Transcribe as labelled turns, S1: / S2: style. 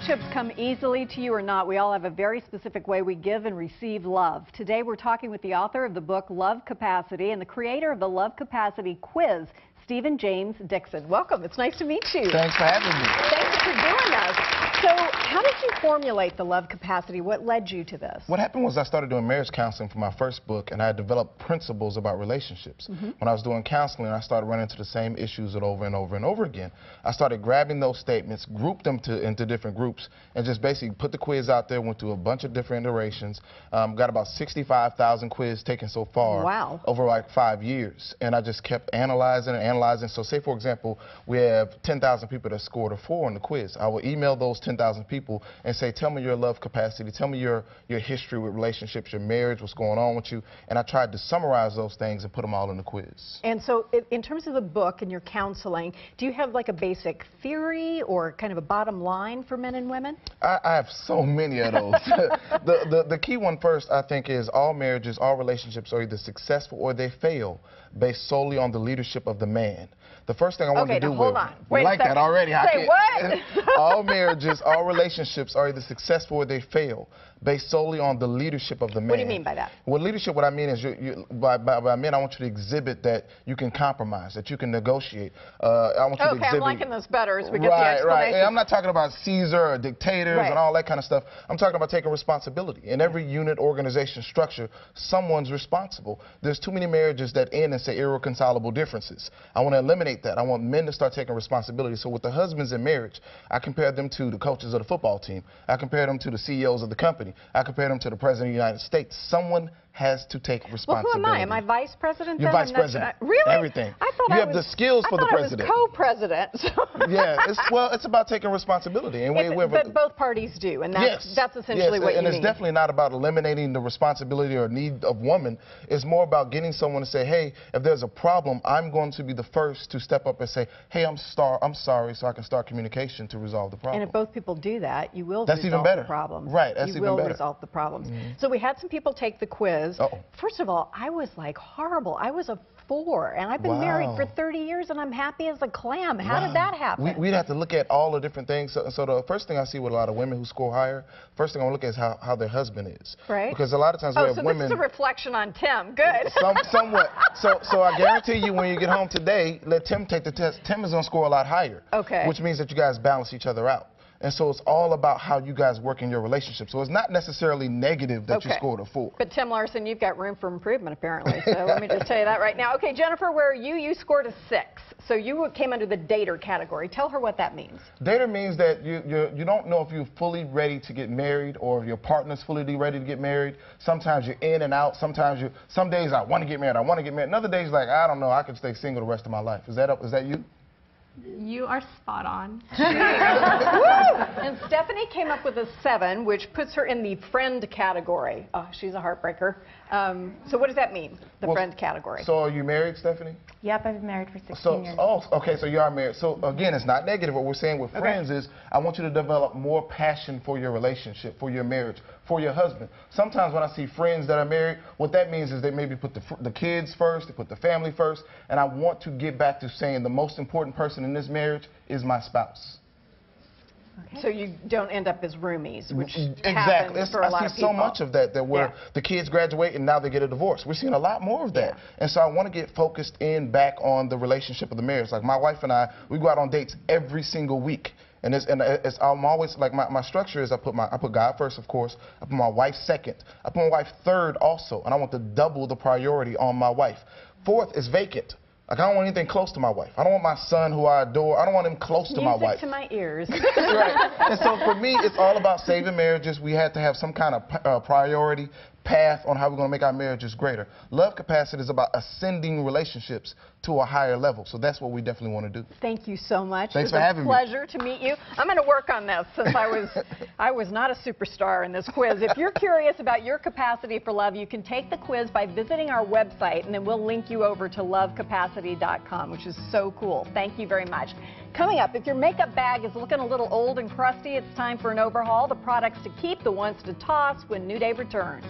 S1: relationships come easily to you or not, we all have a very specific way we give and receive love. Today we're talking with the author of the book Love Capacity and the creator of the Love Capacity quiz, James Dixon. Welcome. It's nice to meet you.
S2: Thanks for having me.
S1: Thank you for doing us. So how did you formulate the Love Capacity? What led you to this?
S2: What happened was I started doing marriage counseling for my first book, and I developed principles about relationships. When I was doing counseling, I started running into the same issues over and over and over again. I started grabbing those statements, grouped them into different groups, and just basically put the quiz out there, went through a bunch of different iterations, got about 65,000 quiz taken so far.
S1: Wow.
S2: Over like 5 years. And I just kept analyzing and analyzing. So say, for example, we have 10,000 people that scored a 4 on the quiz. I will email those 10,000 people and say, tell me your love capacity, tell me your history with relationships, your marriage, what's going on with you. And I tried to summarize those things and put them all in the quiz.
S1: And so in terms of the book and your counseling, do you have like a basic theory or kind of a bottom line for men and women?
S2: I have so many of those. the key one first, I think, is all marriages, all relationships are either successful or they fail based solely on the leadership of the man. The first thing I want to do
S1: hold on.
S2: Wait like that already.
S1: Say what?
S2: All marriages, all relationships are either successful or they fail based solely on the leadership of the man.
S1: What do you mean by that?
S2: Well, leadership, what I mean is by men, I want you to exhibit that you can compromise, that you can negotiate. I want you to exhibit.
S1: I'm liking this better as we get the explanation.
S2: Right. And I'm not talking about Caesar or dictators and all that kind of stuff. I'm talking about taking responsibility. In every unit, organization, structure, someone's responsible. There's too many marriages that end in, say, irreconcilable differences. I want to eliminate that. I want men to start taking responsibility. So with the husbands in marriage, I compare them to the coaches of the football team. I compare them to the CEOs of the company. I compare them to the President of the United States. Someone has to take responsibility.
S1: Well, who am I? Am I vice president?
S2: You're vice president.
S1: Really?
S2: Everything.
S1: I thought
S2: you have the skills for the president.
S1: I was co-president.
S2: Yeah. It's about taking responsibility. And
S1: but both parties do, and that's essentially what you mean.
S2: And it's definitely not about eliminating the responsibility or need of woman. It's more about getting someone to say, hey, if there's a problem, I'm going to be the first to step up and say, hey, I'm sorry, so I can start communication to resolve the problem.
S1: And if both people do that, you will
S2: resolve
S1: the problems.
S2: Right. That's even better.
S1: You will resolve the problems. So we had some people take the quiz. First of all, I was like horrible. I was a 4, and I've been married for 30 years, and I'm happy as a clam. How did that happen?
S2: We'd have to look at all the different things. So the first thing I see with a lot of women who score higher, first thing I want to look at is how their husband is.
S1: Right.
S2: Because a lot of times we have women.
S1: This is a reflection on Tim. Good.
S2: Somewhat. So I guarantee you, when you get home today, let Tim take the test. Tim is going to score a lot higher.
S1: Okay.
S2: Which means that you guys balance each other out. And so it's all about how you guys work in your relationship. So it's not necessarily negative that you scored a 4.
S1: But Tim Larson, you've got room for improvement, apparently. So let me just tell you that right now. Okay, Jennifer, where are you? You scored a 6. So you came under the dater category. Tell her what that means.
S2: Dater means that you don't know if you're fully ready to get married or if your partner's fully ready to get married. Sometimes you're in and out. Some days I want to get married. I want to get married. Other days, like, I don't know, I could stay single the rest of my life. Is that you?
S3: You are spot on.
S1: And Stephanie came up with a 7, which puts her in the friend category. Oh, she's a heartbreaker. So what does that mean, the friend category?
S2: So are you married, Stephanie?
S3: Yep, I've been married for 16 years.
S2: Oh, okay, so you are married. So again, it's not negative. What we're saying with friends is I want you to develop more passion for your relationship, for your marriage, for your husband. Sometimes when I see friends that are married, what that means is they maybe put the kids first, they put the family first, and I want to get back to saying the most important person in this marriage is my spouse.
S1: Okay. So you don't end up as roomies, which
S2: exactly.
S1: happens for a lot of people.
S2: I see so much of that where the kids graduate and now they get a divorce. We're seeing a lot more of that. And so I want to get focused back on the relationship of the marriage. Like my wife and I, we go out on dates every single week. And I'm always like my structure is I put God first, of course. I put my wife second. I put my wife third also, and I want to double the priority on my wife. 4th is vacant. Like, I don't want anything close to my wife. I don't want my son, who I adore, I don't want him close to my wife.
S1: Music to my ears.
S2: Right. And so for me, it's all about saving marriages. We had to have some kind of priority path on how we're going to make our marriages greater. Love Capacity is about ascending relationships to a higher level. So that's what we definitely want to do.
S1: Thank you so much.
S2: Thanks for having me.
S1: It's a pleasure to meet you. I'm going to work on this since I was not a superstar in this quiz. If you're curious about your capacity for love, you can take the quiz by visiting our website, and then we'll link you over to lovecapacity.com, which is so cool. Thank you very much. Coming up, if your makeup bag is looking a little old and crusty, it's time for an overhaul. The products to keep, the ones to toss when New Day returns.